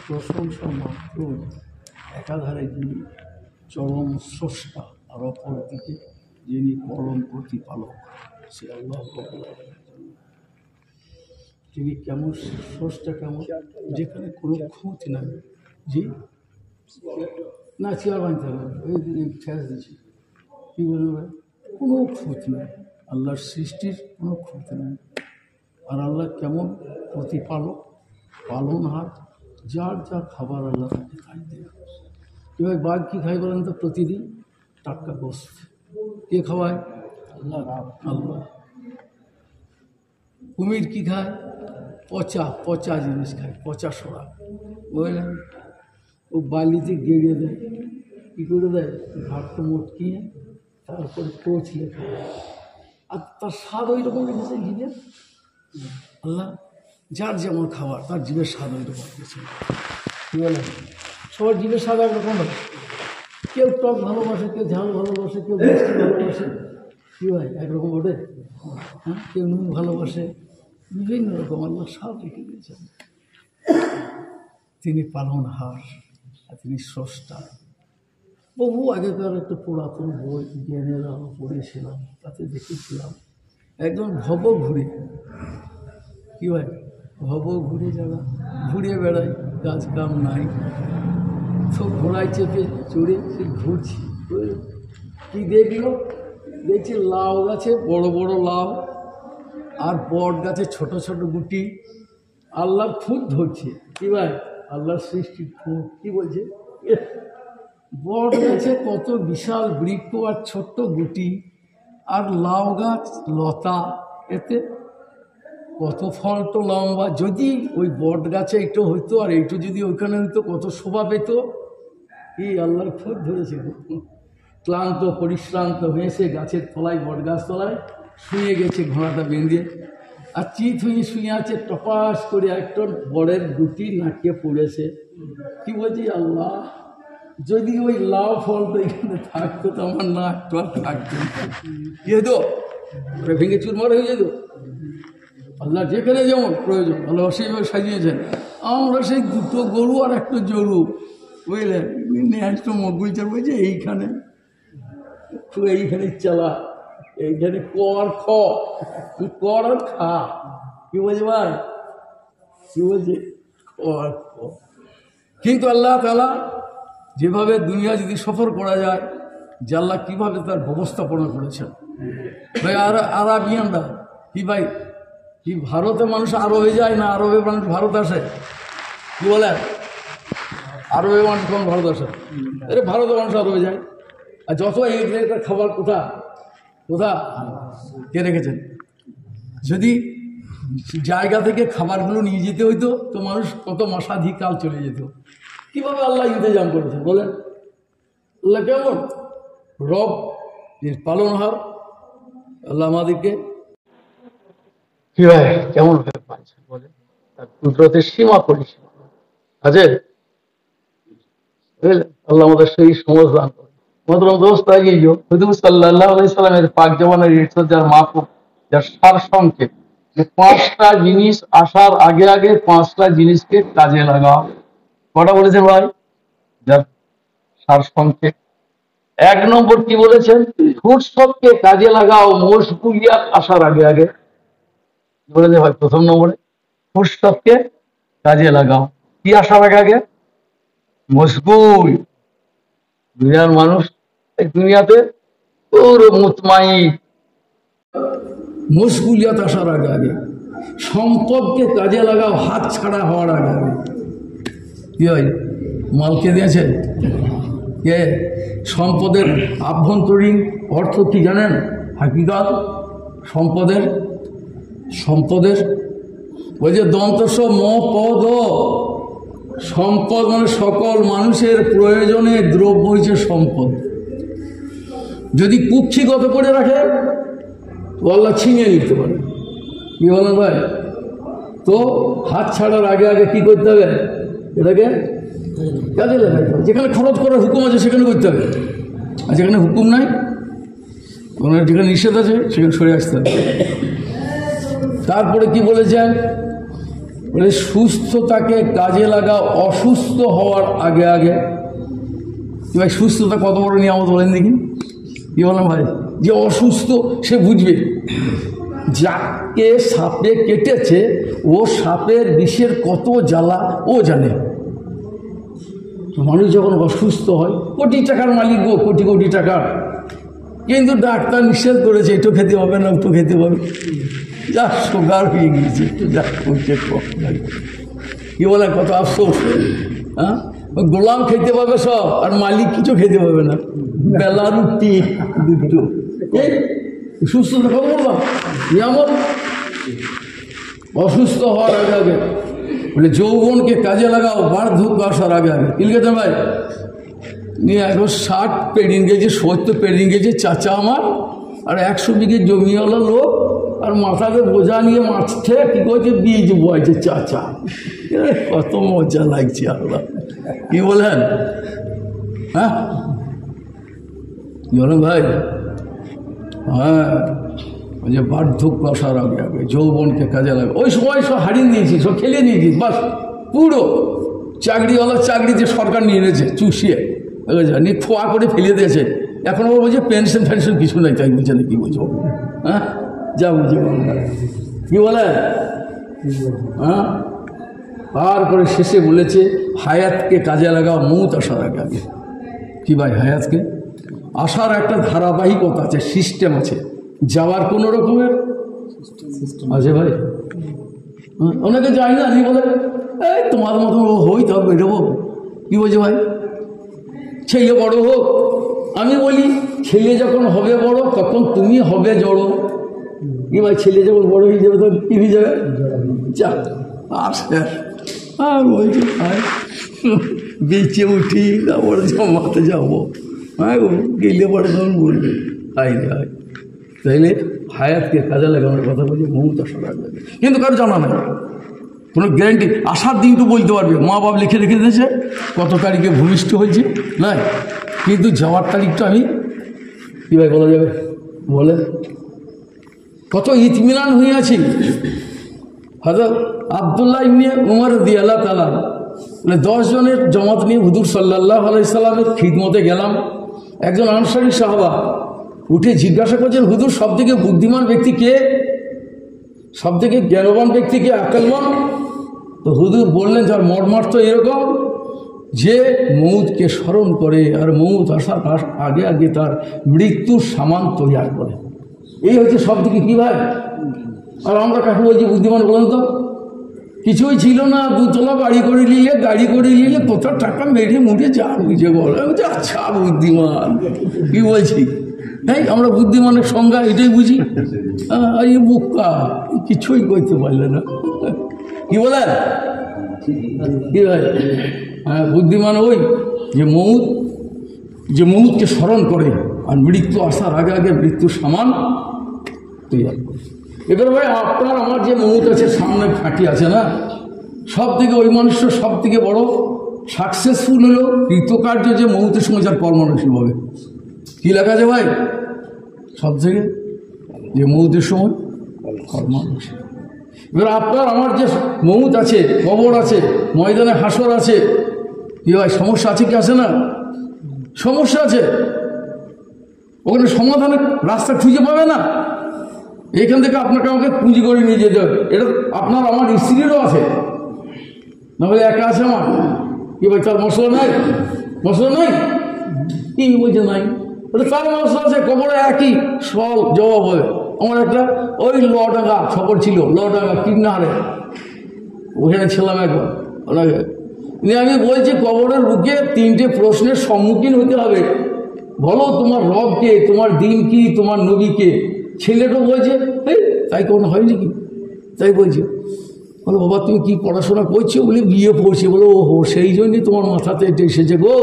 প্রশংসা মাত্র একাধারে যিনি চরম স্রষ্টা আর অপরদিকে যিনি পরম প্রতিপালক, সে আল্লাহ তিনি কেমন স্রষ্টা, কেমন যেখানে কোনো ক্ষতি নাই। জি না, চেয়ার বানতে হবে, এই ঠেস দিচ্ছি, কী বলবে, কোনো ক্ষতি নেই, আল্লাহর সৃষ্টির কোনো ক্ষতি নেই। আর আল্লাহ কেমন প্রতিপালক, পালনহার, যার যা খাবার আল্লাহ তাকে খাই দেয়। এবার বাঘ কী খাই বলেন তো? প্রতিদিন টাটকা গোস্ত। কে খাওয়ায়? আল্লাহ। আল্লাহ। কুমির কী খায়? পচা পচা জিনিস খায়, পচা সরা, বুঝলেন? ও বালিতে গেড়ে দেয়, কী করে দেয়? ঘাটটা মটকিয়ে তারপরে পচিয়ে খায়, আর তার স্বাদ ওই রকম রেখেছে জিভে। আল্লাহ যার যেমন খাবার তার জীবের স্বাদ ওই রকম রেখেছে। কী বলেন? সবার জীবের স্বাদ একরকম হয়। কেউ টক ভালোবাসে, কেউ ঝাল ভালোবাসে, কেউ মিষ্টি ভালোবাসে, কী হয় একরকম ওঠে? হ্যাঁ, কেউ নুন ভালোবাসে, বিভিন্ন রকম আল্লাহ স্বাদ রেখে দিয়েছেন। তিনি পালনহার আর তিনি স্রষ্টা। বহু আগেকার একটা পুরাতন বই জ্ঞানের আলো পড়েছিলাম, তাতে দেখেছিলাম একজন ভব ঘুরে, কী হয় ভব ঘুরে, যারা ঘুরে বেড়ায়, কাজ কাম নাই, সব ঘোড়ায় চেপে চড়ে সে ঘুরছি। কী দেখলো? দেখছি লাউ গাছে বড় বড় লাউ, আর বট গাছে ছোট ছোট গুটি। আল্লাহর খুঁত ধরছে, কী ভাই? আল্লাহর সৃষ্টির খুঁত। কী বলছে? বট গাছে কত বিশাল বৃক্ষ আর ছোট্ট গুটি, আর লাউ গাছ লতা, এতে কত ফল তো লম্বা। যদি ওই বট গাছে একটু হইতো আর একটু যদি ওইখানে হইতো, কত শোভা পেত। কি আল্লাহর খুঁত ধরেছে। ক্লান্ত পরিশ্রান্ত হয়েছে গাছের তলায়, বট গাছ তলায় শুয়ে গেছে ঘোড়াটা বেঁধে, আর চিত হয়ে শুয়ে আছে। টপাস করে একটা বড়ের গুটি নাকিয়ে পড়েছে। কি বলছি? আল্লাহ, যদি ওই লাউ ফলটা এখানে থাকতো তো আমার নাকটা থাকতো, কি হতো? ওটা ভেঙে চুরমার হয়ে যেত। আল্লাহ যেখানে যেমন প্রয়োজন আল্লাহ সেইভাবে সাজিয়েছেন। আমরা সেই দুটো গরু আর একটা জরু, বুঝলেন? একটা মকবুল চার বলছে এইখানে তো, এইখানে চালা, এইখানে কর খ, কর আর খা। কি বলছে ভাই? কি বলছে? কর খ। কিন্তু আল্লাহ তাআলা যেভাবে দুনিয়া যদি সফর করা যায়, যে আল্লাহ কীভাবে তার ব্যবস্থাপনা করেছেন ভাই। আর আরবিয়ানরা কি ভাই, কি ভারতে মানুষ আরবে যায় না, আরবে মানুষ ভারত আসে? কি বলেন? আরবে মানুষ কোন ভারত আসে? আরে ভারতে মানুষ আরবে যায়। আর যত এইটা খাবার কোথা কোথা কে রেখেছেন? যদি জায়গা থেকে খাবারগুলো নিয়ে যেতে হইতো তো মানুষ কত মাসাধিকাল চলে যেত। কীভাবে আল্লাহ ইন্তজাম করেছেন বলেন? আল্লাহ কেমন রব, পালনহার। আল্লাহ আমাদেরকে কীভাবে কেমন ভাবে পাচ্ছেন বলেন? তার কুদরতের সীমা পরিসীমা আছে। আল্লাহ আমাদের সেই সমজ দান করে। মতলব দোস্ত আগে হুজুর সাল্লাল্লাহু আলাইহি সাল্লামের পাক জমানের ইরশাদ মাহফুজ, যার সার সংক্ষেপ, যে 5টা জিনিস আসার আগে আগে 5টা জিনিসকে কাজে লাগাও। কটা বলেছেন ভাই? যার সার সংক্ষেপ 1 নম্বর কি বলেছেন? ফুরসতকে কাজে লাগাও মশগুলিয়াত আসার আগে আগে। বলেছে ভাই প্রথম নম্বরে ফুরসতকে কাজে লাগাও। কি আসার আগে আগে? মশগুল। দুনিয়ার মানুষ এই দুনিয়াতে পুরো মুতমাইন, মশগুলিয়াত আসার আগে আগে। সম্পদকে কাজে লাগাও হাত ছাড়া হওয়ার আগে আগে। কি হয়? মালকে দিয়েছে কে? সম্পদের আভ্যন্তরীণ অর্থ কি জানেন? হাকিকাত সম্পদের, সম্পদের ওই যে দন্তস ম পদ, সম্পদ মানে সকল মানুষের প্রয়োজনে দ্রব্য হচ্ছে সম্পদ। যদি কুক্ষিগত করে রাখে তো আল্লাহ ছিনিয়ে নিতে পারে। কি বলেন ভাই? তো হাত ছাড়ার আগে আগে কি করতে হবে? এটাকে কাজে লাগাতে হবে। যেখানে খরচ করার হুকুম আছে সেখানে করতে হবে, আর যেখানে হুকুম নাই, যেখানে নিষেধ আছে সেখানে সরে আসতে হবে। তারপরে কি বলেছেন? বলে সুস্থতাকে কাজে লাগাও অসুস্থ হওয়ার আগে আগে। ভাই সুস্থতা কত বড় নিয়ামত বলেন দেখি। কি বলেন ভাই? যে অসুস্থ সে বুঝবে। যাকে সাপে কেটেছে ও সাপের বিষের কত জ্বালা ও জানে। মানুষ যখন অসুস্থ হয়, কোটি টাকার মালিক গো, কোটি কোটি টাকার, কিন্তু ডাক্তার নিষেধ করেছে একটু খেতে হবে না, একটু খেতে হবে, যা সুগার হয়ে গিয়েছে, একটু যা করছে কি বলে, কত আফসোস। হ্যাঁ, গোলাম খেতে পাবে সব, আর মালিক কিছু খেতে পাবে না, বেলা রুটি দুটো। সুস্থ থাকা বললাম যেমন অসুস্থ হওয়ার আগে আগে, বলে যৌবনকে কাজে লাগাও বার্ধক্য আসার আগে আগে। কি লিখেছেন ভাই? নিয়ে এখন 60 পেরিয়ে গেছে, 70 পেরিয়ে গেছে চাচা আমার, আর 100 বিঘে জমিওয়ালা লোক, আর মাথাতে বোঝা নিয়ে মাঠে কি করছে, বীজ বয়েছে চাচা। কত মজা লাগছে আল্লাহ। কি বলেন? হ্যাঁ কি বলেন ভাই? হ্যাঁ, যে বার্ধক্য আসার আগে আগে যৌবনকে কাজে লাগে। ওই সময় সব হারিয়ে নিয়েছি, সব খেলে নিয়েছি, বাস পুরো চাকরিওয়ালা চাকরি যে সরকার নিয়ে নিয়েছে চুষিয়ে নিয়ে খোয়া করে ফেলে দিয়েছে। এখন ও বলছে পেনশন ফেনশন কিছু নাই, তাই বুঝছে না। কি বুঝবো? হ্যাঁ, যা বুঝে কি বলে? হ্যাঁ, তারপরে শেষে বলেছে হায়াতকে কাজে লাগাও মৌত আসার আগে আগে। কি ভাই? হায়াতকে আসার একটা ধারাবাহিকতা আছে, সিস্টেম আছে, যাওয়ার কোনো রকমের আছে ভাই। অনেকে যায় না, কি বলে এই তোমার মতো হই তবে বেরোবো। কি বলছে ভাই? ছেলে বড় হোক। আমি বলি ছেলে যখন হবে বড় তখন তুমি হবে জড়ো। কি ভাই? ছেলে যখন বড় হয়ে যাবে তখন কি হয়ে যাবে? যা আর বলছি ভাই বেঁচে উঠি, তারপরে জমাতে যাবো। হ্যাঁ গো, গেলে পরে তখন বলবে হাই রে হাই। তাইলে হায়াতকে কাজে লাগানোর কথা বলছি, মৌত আসার আগে। কিন্তু কারো জানা নাই, কোনো গ্যারান্টি। আসার দিনটু বলতে পারবে, মা বাপ লিখে রেখে দিয়েছে কত তারিখে ভূমিষ্ঠ হয়েছে, নাই, কিন্তু যাওয়ার তারিখটা আমি কী ভাই বলা যাবে? বলে কত ইতমিনান হয়ে আছি। হযরত আব্দুল্লাহ ইবনে উমর রাদিয়াল্লাহু তাআলা 10 জনের জমাত নিয়ে হুজুর সাল্লাল্লাহু আলাইহি সাল্লামের খিদমতে গেলাম। একজন আনসারী সাহাবা উঠে জিজ্ঞাসা করছেন, হুজুর সবথেকে বুদ্ধিমান ব্যক্তি কে? সবথেকে জ্ঞানবান ব্যক্তি কে, আকলমান? তো হুজুর বললেন, যার মর্মার্থ এরকম যে মৌতকে স্মরণ করে আর মৌত আসার আগে আগে তার মৃত্যুর সামান তৈয়ার করে। এই হচ্ছে সবথেকে কি ভাই? আর আমরা কাকে বলছি বুদ্ধিমান বলেন তো? কিছুই ছিল না, 2 তলা গাড়ি করে নিলে কোথাও টাকা মেরে মুড়ে যা বুঝে বলে আচ্ছা বুদ্ধিমান। কি বলছি? হ্যাঁ, আমরা বুদ্ধিমানের সংজ্ঞা এটাই বুঝি। আর এই বোকা কিছুই করতে পারলে না। কি বলে? কি ভাই? হ্যাঁ, বুদ্ধিমান ওই যে মৌতকে স্মরণ করে আর মৃত্যু আসার আগে আগে মৃত্যুর সামান তৈরি করে। এবার ভাই আপনার আমার যে মৌত আছে, সামনে ফাঁকি আছে না, সব থেকে ওই মানুষটা সব থেকে বড় সাকসেসফুল হলো কৃতকার্য যে মৌতের সময় যার কর্মনশীল হবে। কী লেখা আছে ভাই? সব থেকে যে মৌতের সময় কর্মনশীল। এবার আপনার আমার যে মৌত আছে, কবর আছে, ময়দানে হাসর আছে, কি ভাই সমস্যা আছে কি আছে না? সমস্যা আছে। ওখানে সমাধানের রাস্তা খুঁজে পাবে না। এইখান থেকে আপনাকে আমাকে পুঁজি করে নিয়ে যেতে হবে। এটা আপনার আমার স্ত্রীরও আছে, না বলে একা আছে আমার। কি ভাই তার মশলা নাই? মশলা নাই? কি বলছে নাই? ওটা তার মশলা আছে, কবরে একই সল জবাব হবে। আমার একটা ওই লডাঙ্গা খবর ছিল, লডাঙ্গা কিন্নাহারে, ওখানে ছিলাম একবার। ওনাকে নিয়ে আমি বলছি কবরের বুকে 3টে প্রশ্নের সম্মুখীন হতে হবে। বলো তোমার রবকে, তোমার দিন কি, তোমার নবীকে। ছেলেটা বলছে এই তাই কোনো হয়নি কি? তাই বলছে। বলো বাবা তুমি কি পড়াশোনা করছো? বলে বিয়ে পড়ছি। বলো ওহো, সেই জন্যই তোমার মাথাতে এটা এসেছে গো,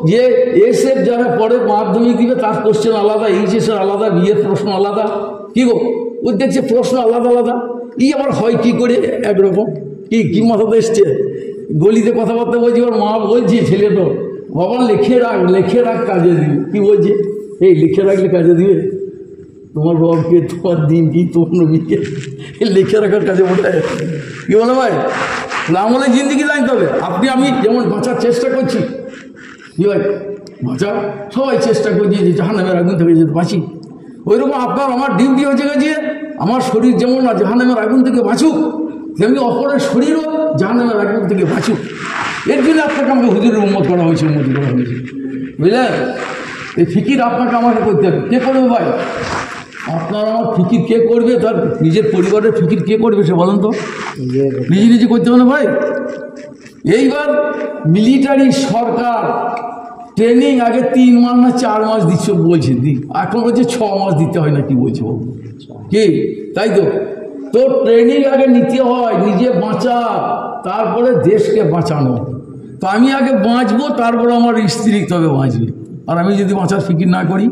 যে এসে যারা পরে মাধ্যমিক দিবে তার কোশ্চেন আলাদা, এইচএসের আলাদা, বিয়ের প্রশ্ন আলাদা। কি গো, ও দেখছে প্রশ্ন আলাদা আলাদা। আবার হয় কি করে একরকম কি মাথাতে এসছে, গলিতে কথাবার্তা বলছি, ওর মা বলছে ছেলে তো বাবা লিখে রাখ কাজে দিবে। কি বলছে, এই লিখে রাখলে কাজে দিবে? তোমার রবকে, তোমার দিন কি, তোমার নবীকে লিখে রাখার কাজে ওঠে? কি বলো ভাই, আমলে জিন্দিগি জানতে হবে। আপনি আমি যেমন বাঁচার চেষ্টা করছি, কি ভাই বাঁচা, সবাই চেষ্টা করছি যে জাহান্নামের আগুন থেকে যেতে বাঁচি। ওইরকম আপনার আমার ডিউটি হচ্ছে গেছে, আমার শরীর যেমন না জাহান্নামের আগুন থেকে বাঁচুক, তেমনি অপরের শরীরও জাহান্নামের আগুন থেকে বাঁচুক। এর জন্য আপনাকে আমাকে হুজুরের উম্মত করা হয়েছে, উন্নতি করা হয়েছে, বুঝলেন? এই ফিকির আপনাকে আমাকে করতে হবে। কে করবে ভাই? আপনার আমার ফিকির কে করবে? তার নিজের পরিবারের ফিকির কে করবে সে বলেন তো? নিজে করতে হবে না ভাই। এইবার মিলিটারি সরকার ট্রেনিং আগে 3 মাস না 4 মাস দিচ্ছে বলছে, এখন বলছে 6 মাস দিতে হয় না, কি বলছে বাবু? কি তাই তো? তো ট্রেনিং আগে নিতে হয়, নিজে বাঁচা, তারপরে দেশকে বাঁচানো। তো আমি আগে বাঁচবো, তারপরে আমার স্ত্রী তবে বাঁচবে। আর আমি যদি বাঁচার ফিকির না করি,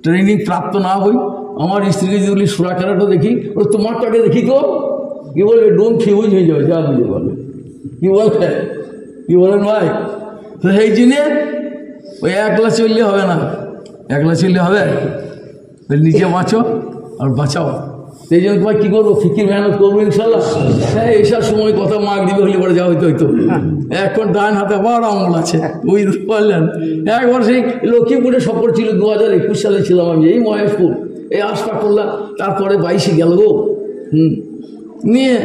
ট্রেনিং প্রাপ্ত না হই, আমার স্ত্রীকে যদি সুরা খেলাটা দেখি, ও তোমারটাকে দেখি তো কি বলবে, ডোম ফিউজ হয়ে যাবে, যা বুঝে বলবে। কি বলেন ভাই? তো সেই জন্যে ওই একলা চললে হবে না, একলা চললে হবে, নিজে বাঁচো আর বাঁচাও। সেই জন্য তোমার কী করবো, ফিকির মেহনত করবো ইনশাল্লাহ। হ্যাঁ, এইসব সময় কথা মাগ দিবে, হলে পরে যা হইতো। এখন ডান হাতে আবার আমল আছে, বুঝতে পারলেন? একবার সেই লক্ষ্মীপুরে সফর ছিল, 2021 সালে ছিলাম আমি, এই মহেশপুর, এই আশপাশ করলাম। তারপরে 22 গেল গো, নিয়ে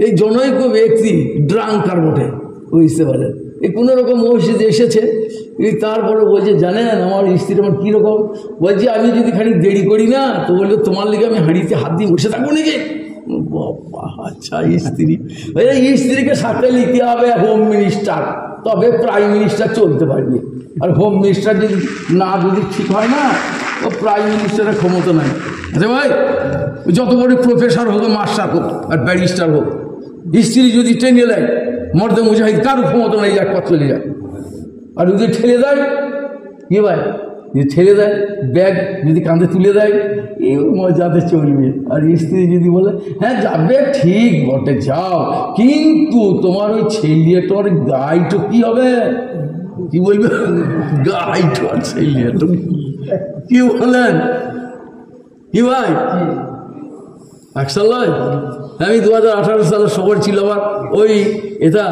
এই জনৈক ব্যক্তি ড্রাঙ্কার বটে, বুঝতে পারলেন? এই কোনো রকম মসজিদে এসেছে, তারপরে বলছে জানেন আমার স্ত্রী আমার কীরকম, বলছে আমি যদি খানিক দেরি করি না তো বললো তোমার লিগে আমি হাঁড়িতে হাত দিয়ে বসে থাকবো নাকি? বাবা, আচ্ছা স্ত্রীকে সাথে নিতে হবে হোম মিনিস্টার, তবে প্রাইম মিনিস্টার চলতে পারবে। আর হোম মিনিস্টার যদি ঠিক হয় না, তো প্রাইম মিনিস্টারের ক্ষমতা নাই। আচ্ছা ভাই, যত বড় প্রফেসর হোক, মাস্টার হোক আর ব্যারিস্টার হোক, স্ত্রী যদি টেনে দেয়, মর্দে মুজাহিদ কারো ক্ষমতা নেই, এক পথ চলে যায়। আর যদি ঠেলে দেয়, কি ভাই, যদি ঠেলে দেয়, ব্যাগ যদি কাঁধে তুলে দেয়, এই মজাতে চলবে। আর স্ত্রী যদি বলে হ্যাঁ যাবে, ঠিক বটে যাও, কিন্তু তোমার ওই ছেলেটার গাইটো কি হবে? কি বলবে? গাইটো আর ছেলেটো কি বলেন? কি ভাই একসাল্লাহ? আমি 2018 সালে সফর ছিল আমার, ওই এটা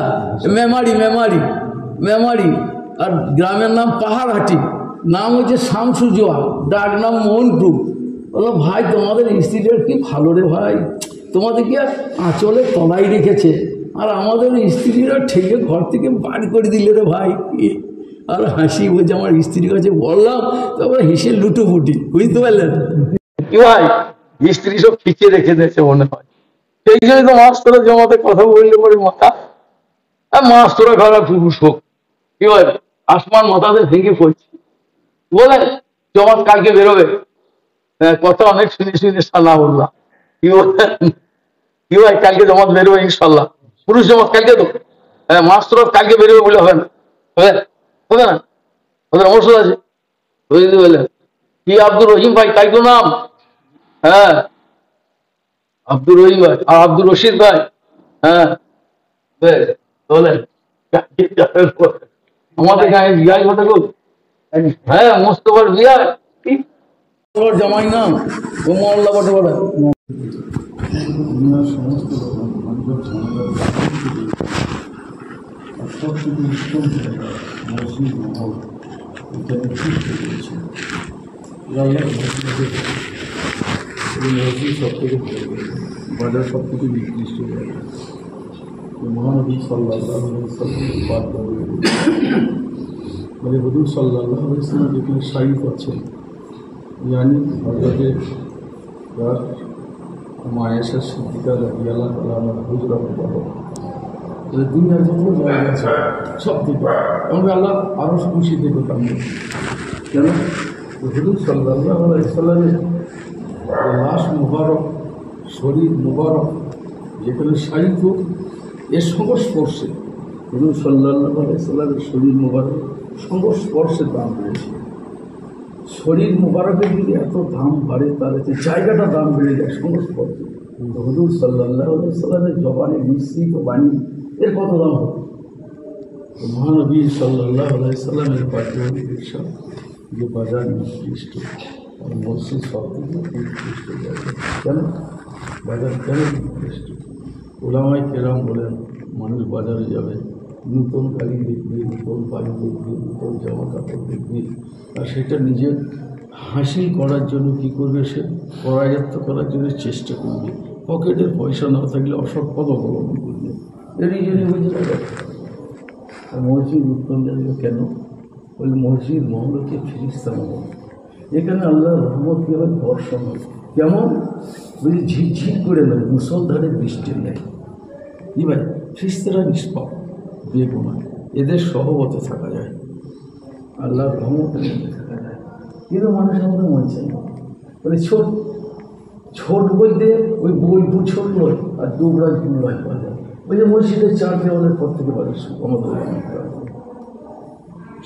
মেমারি, আর গ্রামের নাম পাহাড়হাটি, নাম হচ্ছে শামসুজোয়া, ডাক নাম মোহনটু। বলো ভাই তোমাদের স্ত্রীদের কি ভালো রে ভাই, তোমাদেরকে আঁচলে তলাই রেখেছে, আর আমাদের স্ত্রীরা ঠেকে ঘর থেকে বার করে দিলে রে ভাই। আর হাসি বলছে, আমার স্ত্রীর কাছে বললাম, তারপরে হেসে লুটোপুটি, বুঝতে পারলেন? কি ভাই, স্ত্রী সব খিচে রেখে দিয়েছে মনে হয়। সেই জন্য তো মাস্তরা জমাতে কথা বললে পরে মাথা, মাস্তরা খারাপ পুরুষ হোক, কি বলে আসমান মাথাতে ভেঙে পড়ছে। বলে জমাত কালকে বেরোবে, কথা অনেক শুনে সালা বললাম। কি বলেন? কি ভাই, কালকে জমাত বেরোবে ইনশাল্লাহ, পুরুষ জমাত কালকে তো, মাস্তরা কালকে বেরোবে বলে হবে না, হবে না, ওদের অবসর আছে, বুঝতে পারলেন? কি আব্দুর রহিম ভাই, তাই তো নাম? হ্যাঁ, আব্দুর রহিম ভাই আর আব্দুর রশিদ ভাই। হ্যাঁ বলেন, আমাদের গায়ে বিয়াই ঘটে গো। হ্যাঁ, মোস্তফার বিয়া, জামাই নাম ও মোল্লা বটে বলে। সব থেকে বাজার সব থেকে নিকৃষ্ট জায়গা। মহানবী সাল্লাল্লাহু আলাইহি ওয়াসাল্লাম মানে হুজুর সাল্লাল্লাহু আলাইহি ওয়াসাল্লাম যেখানে শরীফ আছে, यानी হযরতে মায়েশা সিদ্দিকা রাদিয়াল্লাহু তাআলা হুজুরা বলো, দুনিয়ার যত জায়গা আছে সব দিকে আমরা আল্লাহ আরো খুশি দেবো কামনা। কেন? হুজুর সাল্লাল্লাহু আলাইহি ওয়াসাল্লামের লাশ মুবারক, শরীর মুবারক যেখানে শায়িত, এর সংস্পর্শে হুজুর সাল্লাল্লাহু আলাইহি ওয়াসাল্লামের শরীর মুবারক সংস্পর্শের দাম বেড়েছে। শরীর মুবারকের যদি এত দাম বাড়ে, তাহলে জায়গাটা দাম বেড়ে যায় সংস্পর্শে। হুজুর সাল্লাল্লাহু আলাইহি সাল্লামের জবানে মিশ্রিত বাণী এর কত দাম হবে? মহানবী সাল্লাল্লাহু আলাইহি সাল্লামের পাঠিয়ে ইরশাদ যে বাজার নিকৃষ্ট আর মসজিদ সব থেকে নিকৃষ্ট জায়গা। কেন বাজার কেন নিকৃষ্ট? ওলামায়ে কেরাম বলেন মানুষ বাজারে যাবে, নূতন গাড়ি দেখবে, নূতন বাড়ি দেখবে, নূতন জামা কাপড় দেখবে, আর সেটা নিজের হাসিল করার জন্য কী করবে? সে পরায়ত্ত করার জন্য চেষ্টা করবে। পকেটের পয়সা না থাকলে অসৎ পথ অবলম্বন করবে। এরই জন্য বুঝে যাবে। মসজিদ উত্তম জায়গা কেন? ওই মসজিদ মহলকে ফিরিস্তা মহল। এখানে আল্লাহর রহমত কী হয়? বর্ষণ হয়। কেমন? বুঝি ঝিরঝির করে নয়, মুসলধারে বৃষ্টির নেয়। কি ভাই? ফিরিস্তারা নিষ্পাপ, বেগুনা, এদের সহবতে থাকা যায়, আল্লাহর রহমতের মধ্যে থাকা যায়। কিন্তু মানুষের মধ্যে মন চাই না। মানে ছোট বলতে ওই বোলপুর ছোট নয়, আর দুবরাজ নয় পাওয়া যায়। ওই যে মসজিদের 4 দেওয়ালের পর থেকে বাড়ি আমাদের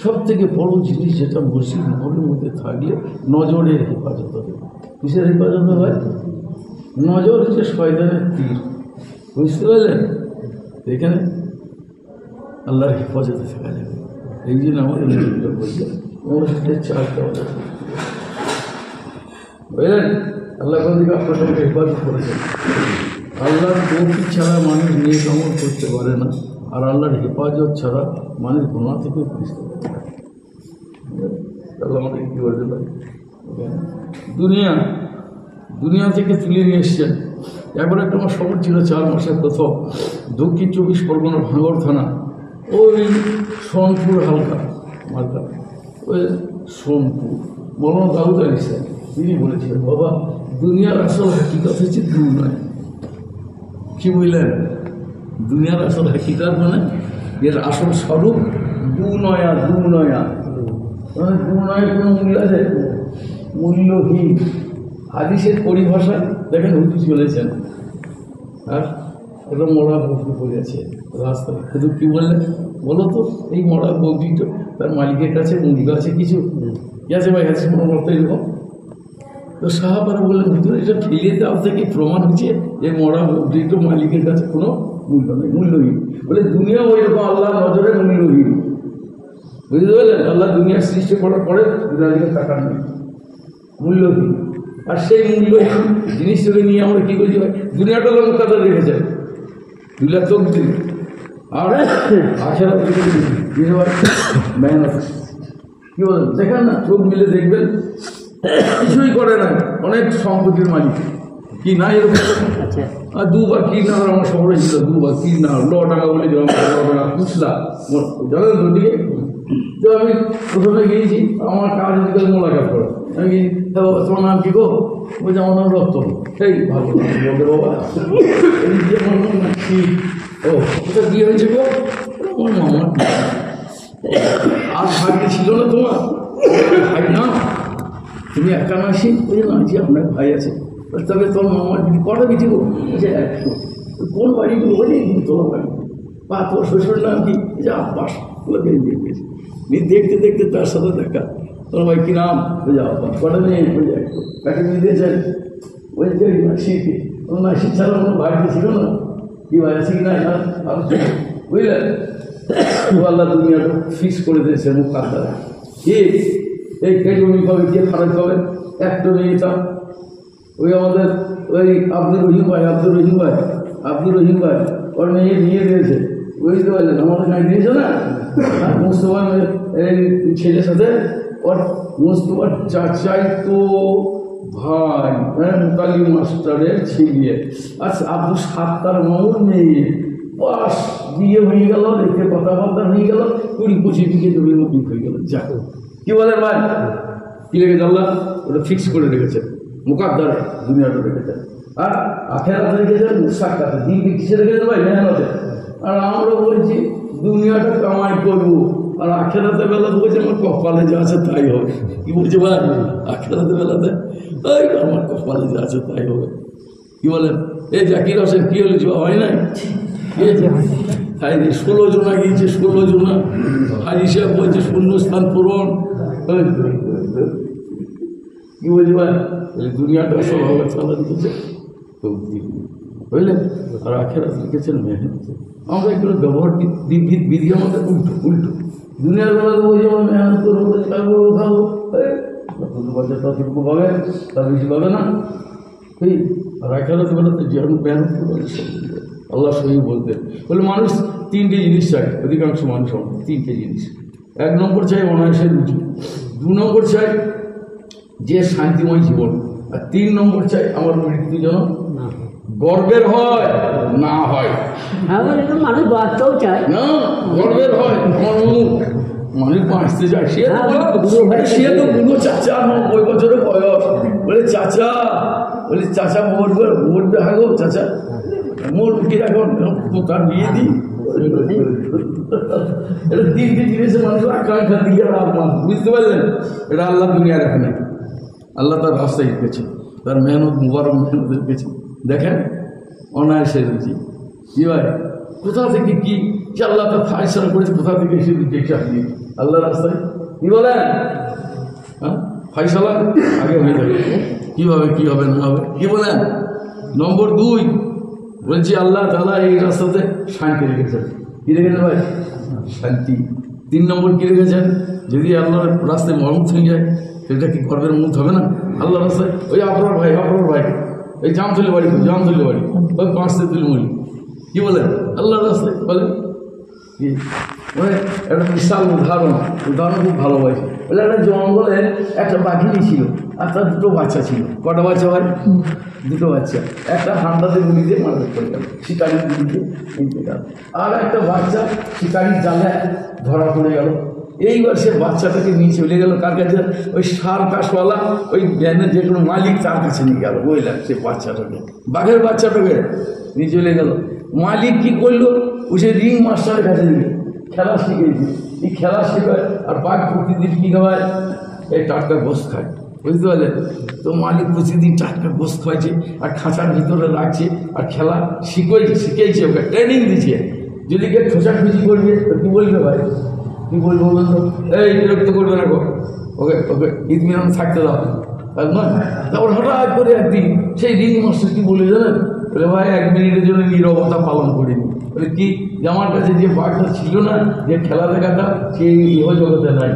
সব থেকে বড় জিনিস যেটা মসজিদ মহলের মধ্যে থাকলে নজরের হেফাজত হবে। কিসের হেফাজত হয়? নজর হচ্ছে শয়তানের তীর, বুঝতে পারলেন? এখানে আল্লাহর হেফাজতে থাকা যাবে। এই জন্য আমাদের বলছে মসজিদের 4 দেওয়াল, বুঝলেন? আল্লাহ কোন দিকে আপনার সঙ্গে হেফাজত করেছেন। আল্লাহর তৌফিক ছাড়া মানুষ নেক আমল করতে পারে না, আর আল্লাহর হেফাজত ছাড়া মানুষ গুনাহ থেকে বুঝতে পারে না। আল্লাহ আমাকে কী বলতে পারে? দুনিয়া থেকে তুলে নিয়ে এসছেন। একবার একটা আমার খবর ছিল 4 মাসের প্রথম, দক্ষিণ 24 পরগনার ভাঙড় থানা, ওই সোনপুর হালকা মার্কা, ওই সোনপুর মৌলানা দাউদ আলী স্যার, তিনি বলেছিলেন বাবা দুনিয়ার আসল হাকিকত হচ্ছে দু নয়। কি বুঝলেন? দুনিয়ার আসল হাকিকত মানে এর আসল স্বরূপ দু নয়া। মানে দু নয় কোনো মূল্য আছে? মূল্যহীন। হাদিসের পরিভাষা দেখেন হুজুর চলেছেন, আর একটা মরা বকরি পড়ে আছে রাস্তায়। হুজুর কী বললেন বলো তো? এই মরা বকরিটা তার মালিকের কাছে মুরগা আছে কিছু আছে ভাই, আছে কোনো মতো এরকম। তো সাহাবারা বললেন হুজুর এটা ফেলে দেওয়া থেকে প্রমাণ হচ্ছে যে মরা বকরিটা মালিকের কাছে কোনো মূল্য নেই, মূল্যহীন। বলে দুনিয়া ওই রকম আল্লাহ নজরে মূল্যহীন, বুঝতে পারলেন? আল্লাহ দুনিয়া সৃষ্টি করার পরে দুনিয়ার টাকা নেই, মূল্যহীন। আর সেই মূল্যহীন জিনিসটাকে নিয়ে আমরা কী করছি? দুনিয়াটা লোক কথা রেখেছে, 2 লাখ চোখ দিন, আর আখেরা মেহনত কী বলেন? দেখেন না, চোখ মিলে দেখবেন কিছুই করে না, অনেক সম্পত্তির মালিক কি না এরকম। আর 2বার কিডন্যাপ আমার শহরে ছিল, 2বার কিডন্যাপ, 9 টাকা বলে দিলাম, 9 টাকা খুচলা জানেন তো দিকে। তো আমি প্রথমে গিয়েছি, আমার কাজ হচ্ছে মোলাকাত করা। আমি গিয়েছি, হ্যাঁ বাবা তোমার নাম কী গো? বলছে আমার নাম রক্তম। এই ভালো বলতে বাবা ও ওটা কী হয়েছে গো? আমার মামার আর ভাগ্যে ছিল না তোমার ভাই? না তুমি একা নাসি? বলছে না জি আপনার ভাই আছে। তবে তোর মামার কটা বিটি গো? বলছে 100। কোন বাড়িগুলো? বলে তোর বাড়ি। বা তোর শ্বশুর নাম কি? যে আব্বাস। বলে বেরিয়ে গেছে। দেখতে দেখতে তার সাথে দেখা, তোর ভাই কী নাম? বলে আব্বাস। কটা নেই? বলে 100। তাকে নিয়ে দিয়েছেন? বলছে নাসিকে। নাসি ছাড়া কোনো বাড়িতে ছিল না, কি ভাই আছে কি না বুঝলেন? আল্লাহ দুনিয়াটা ফিক্স করে দিয়েছে মুখ কাতারা। কি এই কে জমি পাবে, কে খারাপ পাবে? একটা নিয়ে যেতাম ওই আমাদের ওই আব্দুর রহিম ভাই ওর মেয়ে নিয়ে দিয়েছে, বুঝতে পারলেন? আমাদের গাড়ি দিয়েছে না মুস্তফার এই ছেলের সাথে, ওর মুস্তফার চাচাই তো ভাই, হ্যাঁ মুতালিম মাস্টারের ছেলে। আচ্ছা আব্দুল সাত্তার মামুর মেয়ে, বাস বিয়ে হয়ে গেল, দেখে কথাবার্তা হয়ে গেল, 20-25 বিঘে জমির মতো হয়ে গেল। যা কি বলেন ভাই? কি রেখেছে আল্লাহ? ওটা ফিক্স করে রেখেছে, মুকাদ্দারে দুনিয়াটা রেখেছে। আর আখেরাতে রেখেছে সাক্ষাতে, দিন কিসে রেখেছে ভাই? মেহনতে। আর আমরা বলছি দুনিয়াটা কামাই করবো, আর আখেরাতে বেলা বলছে আমার কপালে যা আছে তাই হবে। কি বলছে ভাই? আখেরাতে বেলাতে এই আমার কপালে যা আছে তাই হবে। কি বলেন? এই জাকির হোসেন কি হলে হয় নাই? 16 জনা গিয়েছে, 16 জনা হাজি সাহেব বলছে শূন্যস্থান পূরণ। কি বলছি ভাই? দুনিয়াটা সব হবে চালা দিতেছে। বুঝলেন? আর আখেরাত লিখেছেন মেহনত। আমরা এগুলো ব্যবহার বিধি আমাদের উল্টো উল্টো। দুনিয়ার বেলা তো ওই যেমন মেহনত করবো, খাবো খাবো, ততটুকু পাবে, তার বেশি পাবে না। এই আর আখেরাত বেলাতে যেমন মেহনত করবে আল্লাহ সহি বলতে বলে মানুষ তিনটে জিনিস চায়, অধিকাংশ মানুষ তিনটে জিনিস। 1 নম্বর চাই অনায়াসের রুচি, 2 নম্বর চাই যে শান্তিময় জীবন, আর 3 নম্বর চাই আমার মৃত্যু যেন গর্বের হয় না হয়। মানুষ বাঁচতেও চায় না, গর্বের হয় আমার মুখ। মানুষ বাঁচতে চায়, সে তো বুড়ো চাচা, 90 বছরের বয়স, বলে চাচা, বলে চাচা মরবে মরবে, হ্যাঁ গো চাচা মরবে কি এখন, তার বিয়ে দিই। এটা 3টে জিনিসের মানুষের আকাঙ্ক্ষা দিয়ে বুঝতে পারলেন? এটা আল্লাহ দুনিয়ার এখানে, আল্লাহ তার রাস্তায় রেখেছে, তার মেহনত মুবারক মেহনত রেখেছে। দেখেন অনায়াসের রুচি কি ভাই, কোথা থেকে কি আল্লাহ তার ফায়সালা করেছে, কোথা থেকে এসে রুচি চাকরি আল্লাহ রাস্তায়, কি বলেন? হ্যাঁ, ফায়সালা আগে হয়ে যাবে, কীভাবে কী হবে না হবে, কি বলেন? নম্বর 2 বলছি আল্লাহ তাআলা এই রাস্তাতে শান্তি রেখেছেন। কী রেখেছেন ভাই? শান্তি। 3 নম্বর কী রেখেছেন? যদি আল্লাহর রাস্তায় মরণ হয়ে যায় সেটা কি গর্বের মুখ হবে না? আল্লাহ রাস্তায় ওই আপনার ভাই এই জামতলি বাড়ি ওই 5 তেঁতুলমুড়ি, কী বলেন? আল্লাহর রাস্তায় বলেন কি মানে একটা বিশাল উদাহরণ খুব ভালোবাসি। বলে একটা জঙ্গলে একটা বাঘিনী ছিল আর তার 2টো বাচ্চা ছিল। কটা বাচ্চা ভাই? 2টো বাচ্চা। একটা হান্ডাতে গুলিতে মারা পড়ে গেল, শিকারির গুলিতে কিনতে গেল। আর একটা বাচ্চা শিকারির জালে ধরা পড়ে গেল। এইবার সে বাচ্চাটাকে নিয়ে চলে গেল কার কাছে? ওই সার্কাসওয়ালা, ওই ব্যানের যে কোনো মালিক, তার কাছে নিয়ে গেল। বুঝলেন? সে বাচ্চাটাকে, বাঘের বাচ্চাটাকে নিয়ে চলে গেল। মালিক কি করলো? ও সে রিং মাস্টারের কাছে দিল, খেলা শিখেছি। এই খেলা শেখায় আর বাঘ প্রতিদিন কী খাওয়ায়? এই টাটকা গোস্ত খায়, বুঝতে পারলেন? তো মালিক প্রতিদিন টাটকা গোস্ত খাওয়াইছে আর খাঁচার ভিতরে রাখছে আর খেলা শিখেছে, ওকে ট্রেনিং দিচ্ছে। যদি কে খোঁচাখুচি করবে তো কী বলবে ভাই? কী বলবো বলতো? এই বিরক্ত করবে না গো, ওকে ওকে ইতমিনান থাকতে দাও। তারপর হঠাৎ করে একদিন সেই রিং মাস্টার কি বলে জানেন? বলে ভাই 1 মিনিটের জন্য নীরবতা পালন করিনি। বলে কি? যে আমার কাছে যে বাঘটা ছিল না, যে খেলা দেখাটা, সেই ইহজগতে নাই,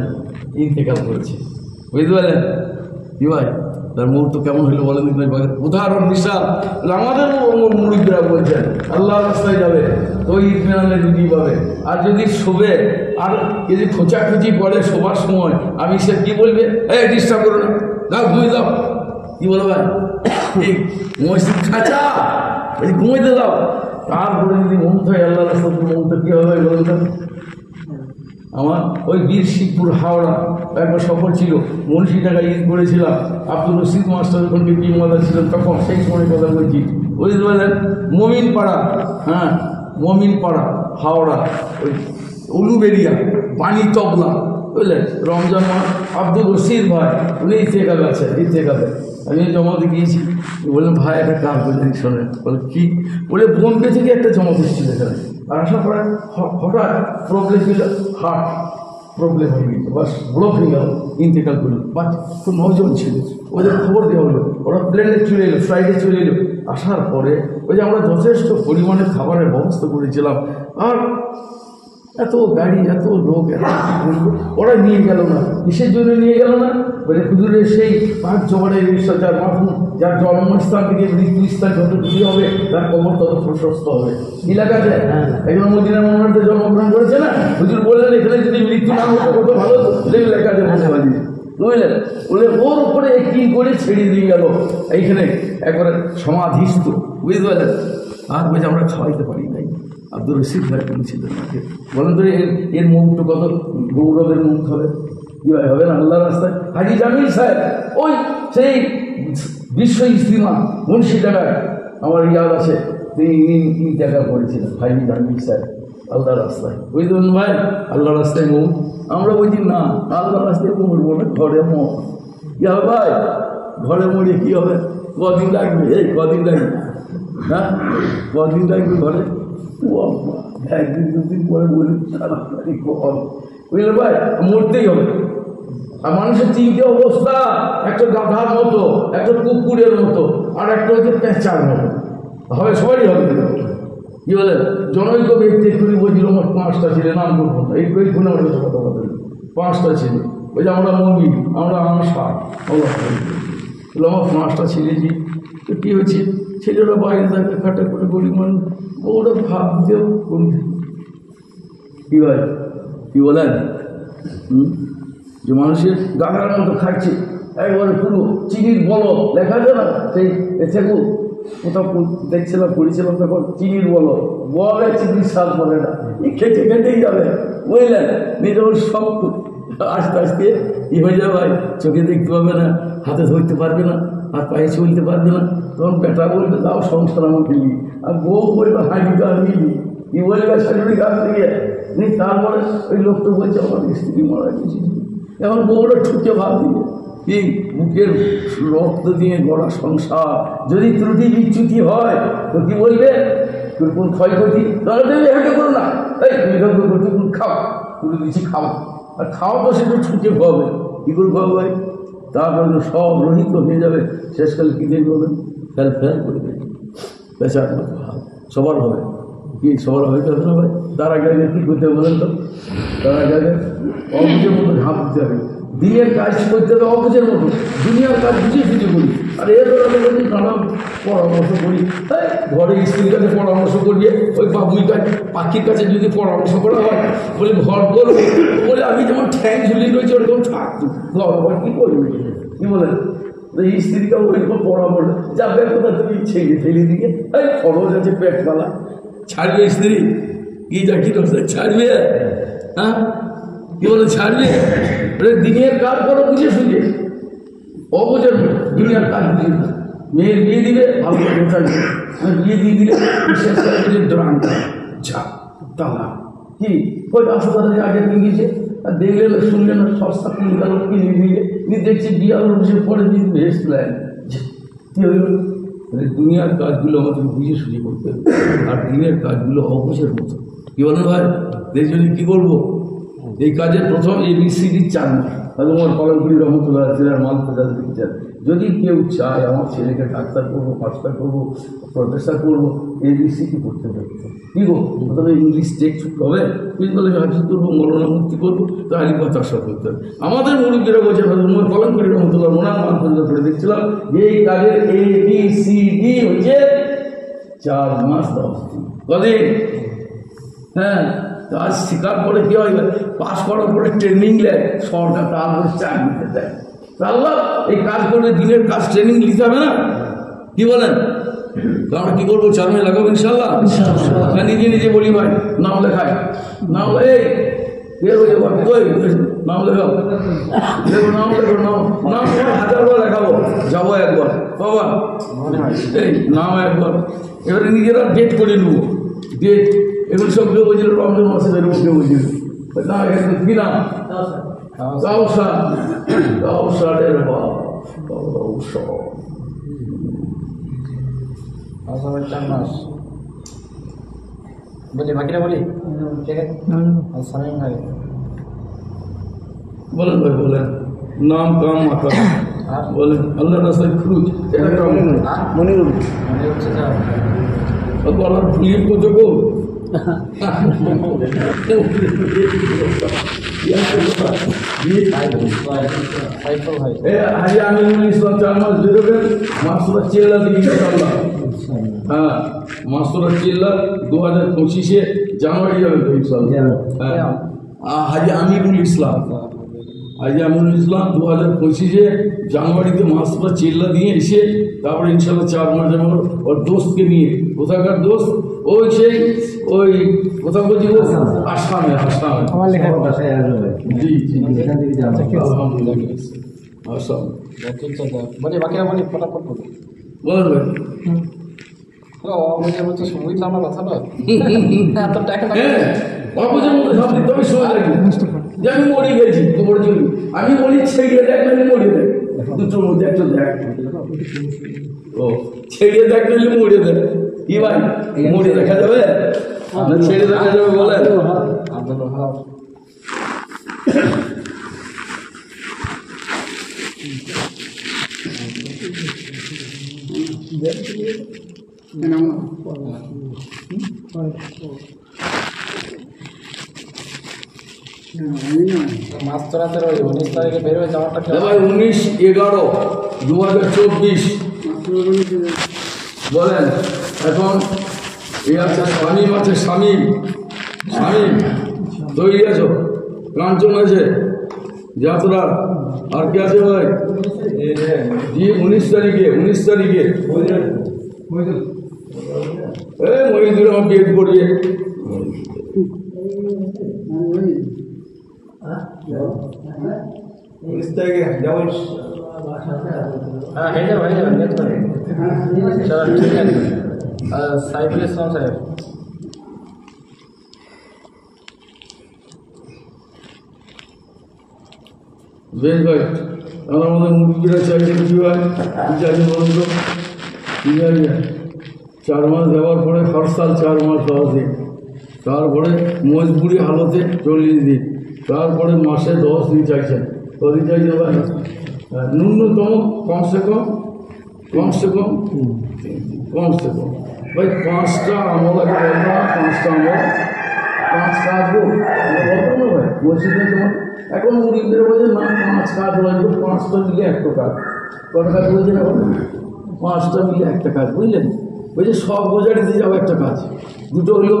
ইন্তেকাল করেছে। বুঝতে পারলেন কি ভাই? তার মুহূর্ত কেমন হইলো বলেন? উদাহরণ বিশাল। আমাদের মুরিদরা বলছেন আল্লাহ রাস্তায় যাবে তো ইতমিনানের রুজি পাবে। আর যদি শোবে আর যদি খোঁচাখুচি করে শোবার সময়, আমি সে কি বলবে? এই ডিস্টার্ব করো না, দাও ঘুমিয়ে দাও। কি বলো ভাই? ঠিক মসজিদ খাঁচা, ঘুমাইতে দাও। তারপরে যদি মন থাকে আল্লাহ রাস্তাতে, মনটা কী হবে বলুন? আমার ওই বীরশিবপুর হাওড়া একবার সফর ছিল, মুন্সি টাকায় ঈদ করেছিলাম। আব্দুল রশিদ মাস্টার যখন ডিপি মাদার ছিলেন তখন, সেই সময় কথা বলছি, বুঝতে পারলেন? মমিনপাড়া, হ্যাঁ মমিনপাড়া হাওড়া, ওই উলুবেরিয়া পানি তবলা, বুঝলেন? রমজান মাস, আব্দুল রশিদ ভাই উনি ইতেকাবে আছে, ইতেকাবে আমি জমাতে গিয়েছি। বললেন ভাই একটা কাজ বললেন শোনেন। বলে কি? বলে বোম্বে থেকে একটা জমাতে এসেছিল এখানে, আর আসার পরে হঠাৎ প্রবলেম ছিল, হার্ট প্রবলেম হয়ে গেছে, বাস ব্লক হয়ে গেল, ইন্তেকাল করলো। বাচ্চা তো 9 জন ছিল, ওদের খবর দেওয়া হলো, ওরা প্লেনে চলে এলো, ফ্লাইটে চলে এলো। আসার পরে ওই যে আমরা যথেষ্ট পরিমাণে খাবারের ব্যবস্থা করেছিলাম, আর এত গাড়ি, এত লোক, এত ওরা নিয়ে গেল না। কিসের জন্য নিয়ে গেল না? বলে হুজুরের সেই 5 জবানের ঈশ্বর, যার মাথুম, যার জন্মস্থান থেকে মৃত্যুস্থান যত বেশি হবে তার কবর তত প্রশস্ত হবে। এলাকাতে একজন মদিনা মোহাম্মদে জন্মগ্রহণ করেছে না, হুজুর বললেন এখানে যদি মৃত্যু না হতো কত ভালো, লেখাতে মনে পারি বুঝলেন? বলে ওর উপরে কি করে ছেড়ে দিয়ে গেল এইখানে একবারে সমাধিস্থ, বুঝতে পারলেন? আর বলছে আমরা খাওয়াইতে পারি নাই। আব্দুল রশিদ ভাই বলেছিলেন আমাকে, বলেন তো এর মুখটা কত গৌরবের মুখ হবে, কীভাবে হবে না আল্লাহ রাস্তায়? হাজি জামিল সাহেব, ওই সেই বিশ্ব ইস্তিমা মুন্সিডাঙ্গায় আমার ইয়াদ আছে, তিনি দেখা করেছিলেন হাজি জামিল সাহেব আল্লাহ রাস্তায়। বুঝলেন ভাই? আল্লাহ রাস্তায় মুখ। আমরা বলছি না, আল্লাহ রাস্তায় মরবো না, ঘরে মর। কী হবে ভাই? ঘরে মরে কী হবে? কদিন লাগবে? এই কদিন লাগবে? হ্যাঁ কদিন লাগবে ঘরে? 1 দিন 2 দিন পরে বলি তাড়াতাড়ি কর, বুঝলে ভাই? মরতেই হবে। আর মানুষের 3টে অবস্থা, একটা গাধার মতো, একটা কুকুরের মতো, আর একটা হচ্ছে পেঁচার মতো। হবে, সবারই হবে। কি বলে জনৈক ব্যক্তি এক্ষুনি বলছিল আমার 5টা ছেলে, নাম করবো না, এই এক্ষুনি আমার কাছে কথা বলতে 5টা ছেলে, ওই যে আমরা মন্দির, আমরা আনসার, বলো আমার 5টা ছেলে যে, তো কী হয়েছে, ছেলেরা বাইরে থাকে খাটা করে গরিব মানুষ, ওরা ভাব দিয়েও করি। কী ভাই কী বলেন, যে মানুষের গাগার মতো খাচ্ছে একবারে পুরো চিনির বলক লেখা যায় না, সেই থেকু কোথাও দেখছিলাম পড়েছিলাম তখন, চিনির বলক বলে চিনির স্বাদ বলে না, এই খেতে খেতেই যাবে বুঝলেন, নিজের সব আস্তে আস্তে ই হয়ে যাবে ভাই, চোখে দেখতে পাবে না, হাতে ধরতে পারবে না, আর পায়ে চলতে পারবে না, তখন বেটা বলবে তাও সংসার আমাকে নিই, আর বউ বলবে হাঁড়ি গাছ নিবি, কি বলবে শাশুড়ি গাছ থেকে নিই। তারপরে ওই লোকটা বলছে আমার স্ত্রী মারা গেছে, এখন বউটা ঠুকে ভাব দিবে, কি বুকের রক্ত দিয়ে গড়া সংসার যদি ত্রুটি বিচ্যুতি হয় তো কি বলবে, তোর কোন ক্ষয়ক্ষতি, তাহলে তুমি হেঁটে করো না, এই তুমি করতে কোন খাও, তুলে দিচ্ছি খাও, আর খাওয়া তো সেটা ঠুকে খাওয়াবে, কী করে খাওয়াবে, তারপরে সব রহিত হয়ে যাবে, শেষকালে কী দেখবে বলেন, ফেল ফেল করে দেবে, পেশার মতো হাল সবার হবে, কি সবার হবে কেন না ভাই, তার আগে আগে কী করতে হবে বলেন তো, তার আগে আগে অবুঝের মতো ঝাঁপ দিতে হবে, দিনের কাজ করতে হবে অবুঝের মতো, দুনিয়ার কাজ বুঝিয়ে ফিরে করি, আর এর যদি নানা পরামর্শ করি, তাই ঘরে স্ত্রীর কাছে পরামর্শ করিয়ে ওই বাবুই কাছে পাখির কাছে যদি পরামর্শ করা হয়, বলে ঘর করবো, বলে আমি যেমন ঠ্যাং ঝুলিয়ে রয়েছি ওরকম থাকতো, ঘর ঘর কী করবি, কী বলেন, এই স্ত্রীকে ওইরকম পরামর্শ যাবে কোথা তুমি ছেড়ে ফেলে দিকে, এই খরচ আছে পেটপালা, ছাড়বে স্ত্রী, কি যা কি ছাড়বে, হ্যাঁ কি বলে ছাড়বে, দিনের কাজ করো বুঝে শুনে, অবুঝের দুনিয়ার কাজ বুঝে না, মেয়ের বিয়ে দিলে ভালো করে বিয়ে দিয়ে দিলে বিশেষ করে ড্রাম যা তালা কি ওই হাসপাতালে আগে নিয়ে গিয়েছে, আর দেখলেন শুনলেন সস্তা কিনতে কিনে দিলে নিয়ে দেখছি বিয়ে বসে পরে দিন ভেস প্ল্যান কী হইল, দুনিয়ার কাজগুলো আমাদের বুঝে সুঝে করতে হবে, আর দিনের কাজগুলো অবুঝের মতো, কী বলেন ভাই, এই জন্য কী করবো, এই কাজের প্রথম ABCD 4 মাস, তোমার কলমপুরি রহমতুল্লাহ মাল প্রজাতির, যদি কেউ চায় আমার ছেলেকে ডাক্তার করবো, মাস্টার করবো, প্রফেসর করবো, ABCD করতে হবে, কী গো প্রথমে ইংলিশ টেক্সট হবে, বলে হাফিজ করবো, মৌলানা মুক্তি করবো, তাহলে কথা সব করতে হবে। আমাদের মুরব্বীরা বলছে তোমার কলমপুরি রহমতুল্লাহ ওনার মাল প্রজাত করে দেখছিলাম যে এই কাজের ABCD হচ্ছে 4 মাস 10 দিন, কদিন, হ্যাঁ কাজ শেখার পরে কী হয়, পাস করার পরে ট্রেনিং নেয় সরকার, তারপরে চাকরিতে দেয়, তাহলে এই কাজ করলে দিনের কাজ ট্রেনিং নিতে হবে না, কি বলেন, তো আমরা কী করবো, 4 মাস লাগাবো ইনশাল্লাহ, নিজে নিজে বলি ভাই নাম লেখায়, নাম এই বের হয়ে যাবো, নাম লেখাও, দেখো নাম লেখো, নাম 1000বার লেখাবো, যাবো একবার বাবা, এই নাম একবার, এবারে নিজেরা ডেট করে নেবো, ডেট এগুলো সব কেউ বলছিল রমজান মাসে বেরোবো, কেউ বলছিল না কি নাম কাউসারের বাপ, বলি বাকিরা বলি বলেন ভাই বলেন, নাম কাম মাথা বলেন, আল্লাহ রাস্তায় খুঁজ, এটা কাম মনিরুল গলার ফুলিয়ে করতে গো, আমিনুল ইসলাম 4 মাস বেরোবেন, মাসুরা চিল্লা দিকে ইনশাআল্লাহ, হ্যাঁ মাসুরা চিল্লা 2025-এ জানুয়ারি যাবে তো ইনশাআল্লাহ, হ্যাঁ হাজি আমিনুল ইসলাম, হাজি আমিনুল ইসলাম 2025-এ জানুয়ারিতে মাসুরা চিল্লা দিয়ে এসে তারপরে ইনশাআল্লাহ 4 মাস যেমন ওর দোস্তকে নিয়ে, কোথাকার দোস্ত, ওই সেই ওই কোথাও বলছি আসামে, আমার লেখা ভাষায় আসবে, জি জি আলহামদুলিল্লাহ আসাম, বলি বাকিরা বলি ফটাফট বলি, বলেন ভাই, অবুঝের মতো বুঝলাম না কথাটা, এত টাকা অবুঝের মতো সব তবে সময় লাগে, যে আমি মরি গেছি খবর জন্য, আমি বলি ছেড়িয়ে দেখ নাহলে মরে দেখ, দুটোর মধ্যে একটা দেখ, ও ছেড়িয়ে দেখ নাহলে মরে দেখ, কি ভাই মরে দেখা যাবে না ছেড়ে দেখা যাবে বলেন, মাঝরাতের ওই 19 তারিখে বের হয়ে যাওয়াটা কি ভাই 19/11/2024 বলেন। এখন এই আছে শামীম, আছে শামীম তৈরি আছো, কাঞ্চন আছে, যাত্রার আর কে আছে ভাই? জি 19 তারিখে মহিদুর আমার বিয়ে করিয়ে হ্যাঁ হয়ে যাবে চলো ঠিক আছে। সাইফুল ইসলাম সাহেব বেশ ভাই, আমার মধ্যে মুরগিরা চাইছে কিছু ভাই, কি চাইছে বলুন তো? কি জানি 4 মাস দেওয়ার পরে হরতাল, 4 মাস 10 দিন, তারপরে মজবুরি হালতে 40 দিন, তারপরে মাসে 10 দিন চাইছেন। কদিন চাইছে ভাই? ন্যূনতম কমসে কম ভাই 5টা আমল আগে বলতো না, 5টা আমল, 5 কাজ বলতো না ভাই মসজিদে তোমার। এখন মুরিদদের বলছে না 5 কাজ লাগবে, 5টা মিলে একটা কাজ। কটা কাজ বলছে না? 5টা মিলে একটা কাজ, বুঝলেন? বলছে সব বোঝাটিতে যাও একটা কাজ, 2টো হইল,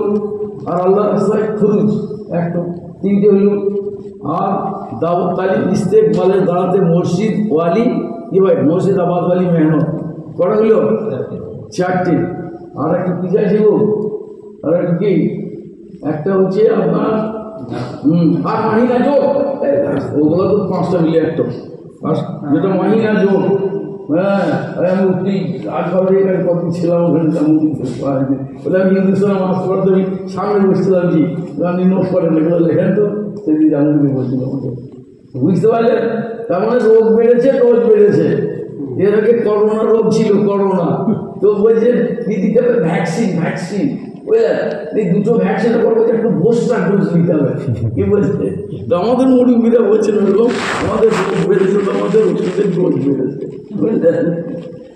আর আল্লাহ রাস্তায় খরচ 1টা, 3টে হইল, আর দাওয়াত তালিম ইস্তেকবালের দাঁড়াতে মসজিদ ওয়ালি কি ভাই, মসজিদ আবাদ ওয়ালি মেহনত। কটা হইল? 4টে। আর একটা কি চাইছে গো? আর একটা কি? একটা হচ্ছে আপনার আর মাহিনা যোগ, ওগুলো তো 5টা মিলে একটা, আর যেটা মাহিনা যোগ। হ্যাঁ আমি উঠি আজ ভাবে এখানে কত ছিলাম, ওখানে বলে আমি হিন্দুস্তান মাস করতে আমি সামনে বসছিলাম, কি আপনি নোট করেন এগুলো লেখেন তো, সেদিন জামুদি বলছিল আমাকে, বুঝতে পারলেন? তার মানে রোগ বেড়েছে, এর আগে করোনা রোগ ছিল, করোনা তো বলছে দিদিকে ভ্যাকসিন বুঝলেন, এই 2টো ভ্যাকসিনের পর বলছে একটু বুস্টার ডোজ নিতে হবে, কি বলছে? তো আমাদের মুরব্বীরা বলছেন ওরকম আমাদের রোগ বেড়েছে, তো আমাদের ওষুধের ডোজ বেড়েছে, বুঝলেন?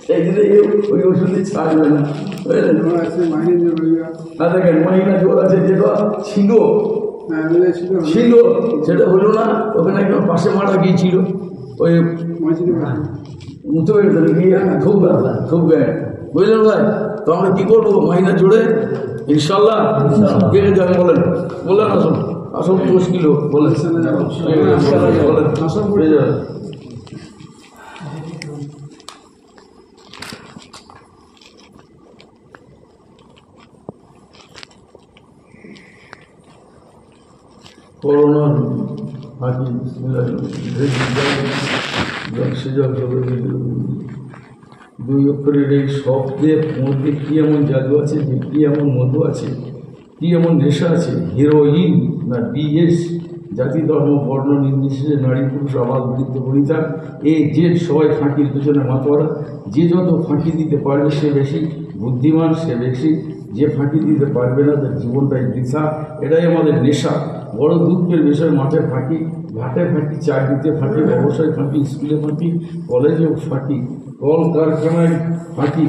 সেই জন্য ওই ওষুধে ছাড়বে না, বুঝলেন? না দেখেন মাহিনা জোর আছে, যেটা ছিল সেটা হলো না, ওখানে একদম পাশে মারা গিয়েছিল, ওই মুতে বেড়ে গিয়ে খুব গায়ে, বুঝলেন ভাই? তো আমরা কী করবো মাহিনা জুড়ে ইনশাল্লাহ কে যান বলেন, আসল মুশকিল বলেন, করোনা হাকি দুই অক্ষরের এই শব্দের মধ্যে কী এমন জাদু আছে, যে কী এমন মধু আছে, কী এমন নেশা আছে? হিরোইন না ডিএস, জাতি ধর্ম বর্ণ নির্বিশেষে নারী পুরুষ আবাল বৃদ্ধ বনিতা যে সবাই ফাঁকির পেছনে মাতোয়ারা। যে যত ফাঁকি দিতে পারবে সে বেশি বুদ্ধিমান, সে বেশি। যে ফাঁকি দিতে পারবে না তার জীবনটাই বৃথা। এটাই আমাদের নেশা। বড় দুঃখের বিষয়, মাঠে ফাঁকি, ঘাটে ফাঁকি, চাকরিতে ফাঁকি, ব্যবসায় ফাঁকি, স্কুলে ফাঁকি, কলেজেও ফাঁকি, কল কারখানায় ফাঁকি,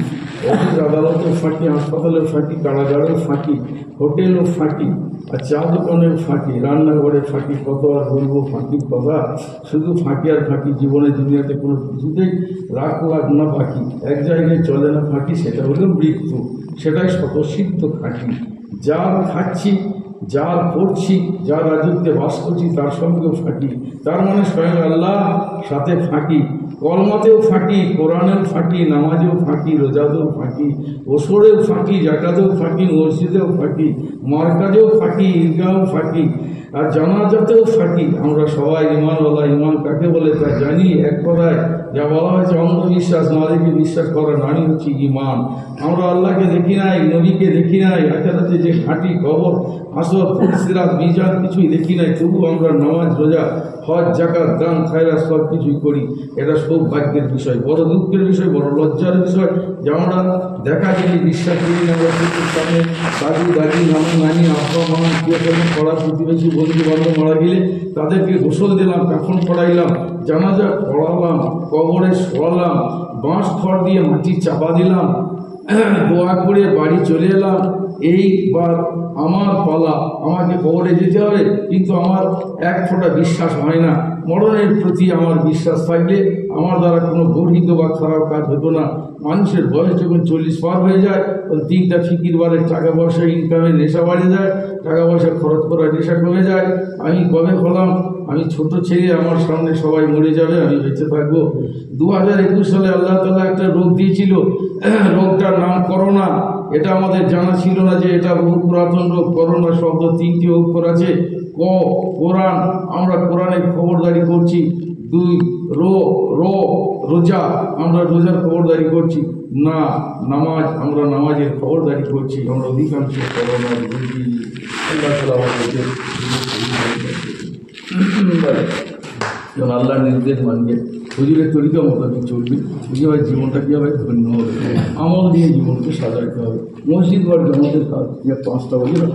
অফিস আদালতেও ফাঁকি, হাসপাতালেও ফাঁকি, কারাগারেও ফাঁকি, হোটেলও ফাঁকি, আর চা দোকানেও ফাঁকি, রান্নাঘরে ফাঁকি। কত আর বলবো ফাঁকির কথা, শুধু ফাঁকি আর ফাঁকি। জীবনে দুনিয়াতে কোনো কিছুতেই রাগ না ফাঁকি, এক জায়গায় চলে না ফাঁকি, সেটা হলো মৃত্যু। সেটাই স্বতঃসিদ্ধ ফাঁকি। যার খাচ্ছি, যার পড়ছি, যার রাজত্বে বাস করছি, তার সঙ্গেও ফাঁকি। তার মানে স্বয়ং আল্লাহ সাথে ফাঁকি। কলমাতেও ফাঁকি, কোরআনেও ফাঁকি, নামাজেও ফাঁকি, রোজাতেও ফাঁকি, ওসরেও ফাঁকি, জাকাতেও ফাঁকি, মসজিদেও ফাঁকি, মার্কাজেও ফাঁকি, ঈদগাহেও ফাঁকি, আর জানাজাতেও ফাঁকি। আমরা সবাই ইমানওয়ালা। ইমান কাকে বলে তা জানি। এক কথায় যা বলা হয়েছে, অন্ধবিশ্বাস না দেখে বিশ্বাস করা নারী হচ্ছে ইমান। আমরা আল্লাহকে দেখি নাই, নবীকে দেখি নাই, আখেরাতে যে ঘাঁটি, কবর, আসর, সিরাত, মিজান কিছুই দেখি নাই, তবু আমরা নামাজ, রোজা, হজ, জাকাত, দান, খায়রাত সব কিছুই করি। এটা সৌভাগ্যের বিষয়, বড় দুঃখের বিষয়, বড় লজ্জার বিষয় যে আমরা দেখা গেলে বিশ্বাস করি না। আমরা চোখের সামনে দাদু, দাদি, নানু, নানি, আব্বা, মামা, প্রিয়জন, পাড়া প্রতিবেশী, বন্ধু বান্ধব মারা গেলে তাদেরকে গোসল দিলাম, কাফন পড়াইলাম, জানাজা পড়ালাম, কবরে শোয়ালাম, বাঁশ খড় দিয়ে মাটি চাপা দিলাম, দোয়া করে বাড়ি চলে এলাম। এইবার আমার পালা, আমাকে কবরে যেতে হবে, কিন্তু আমার এক ফোঁটা বিশ্বাস হয় না। মরণের প্রতি আমার বিশ্বাস থাকলে আমার দ্বারা কোনো গর্হিত বা খারাপ কাজ হতো না। মানুষের বয়স যখন 40 পার হয়ে যায় তখন 3টা ফিকির বাড়ে, টাকা পয়সা ইনকামের নেশা বাড়ে যায়, টাকা পয়সা খরচ করার নেশা কমে যায়। আমি কবে হলাম, আমি ছোট ছেলে, আমার সামনে সবাই মরে যাবে, আমি বেঁচে থাকবো। 2021 সালে আল্লাহ তাআলা একটা রোগ দিয়েছিল, রোগটার নাম করোনা। এটা আমাদের জানা ছিল না যে এটা বহু পুরাতন রোগ। করোনা শব্দ 3টি অক্ষর আছে, ক কোরআন, আমরা কোরআনের খবরদারি করছি। 2 রোজা, আমরা রোজার খবরদারি করছি। না নামাজ, আমরা নামাজের খবরদারি করছি। আমরা অধিকাংশ করোনা রোগী। আল্লাহ তাআলা আমাদেরকে যেমন আল্লাহর নির্দেশ মানবে, হুজুরের তরিকা মোতাবেক চলবে, বুঝে জীবনটা কী হবে, ধন্য হবে। আমল দিয়ে জীবনকে সাজাতে হবে। মসজিদ ঘর জমাতের কাজ, 5টা বাজে না,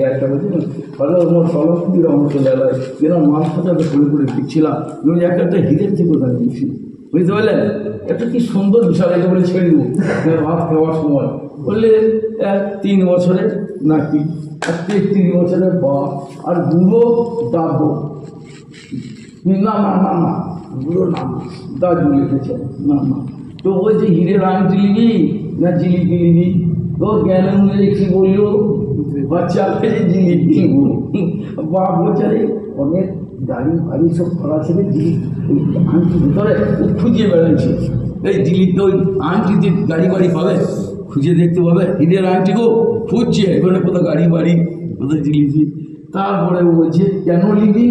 1টা বাজে না, তাহলে আমার সলাপুরি রহমতুল্লাহ আলাই এরা মাছ সাজাতে করে দিচ্ছিলাম। তুমি একটা হিরের থেকে ওটা নিয়েছি, বুঝতে পারলেন? একটা কি সুন্দর বিশাল, এটা বলে ছেড়ে দেবো ভাত খাওয়ার সময়। বললে 3 বছরের নাকি, আর 3 বছরের বাপ, আর বুড়ো দাদু, না না না না বুড়ো নাম দাদু লিখেছে, না না। তো বলছে হিরের আংটি নিবি না জিলিপি নিবি? তো জ্ঞান অনুযায়ী কি বললো, বাচ্চা জিলিপি নিবো। বাপ বলছে অনেক গাড়ি ফাড়ি সব খরা ছেড়ে আংটি ভিতরে খুঁজিয়ে বেড়াচ্ছে। এই জিলিপি ওই আংটিতে গাড়ি বাড়ি পাবে, খুঁজে দেখতে পাবে, হিরের আংটি গো খুঁজছে, এখানে কোথাও গাড়ি বাড়ি, কোথাও জিলিপি। তারপরে বলছে কেন নিবি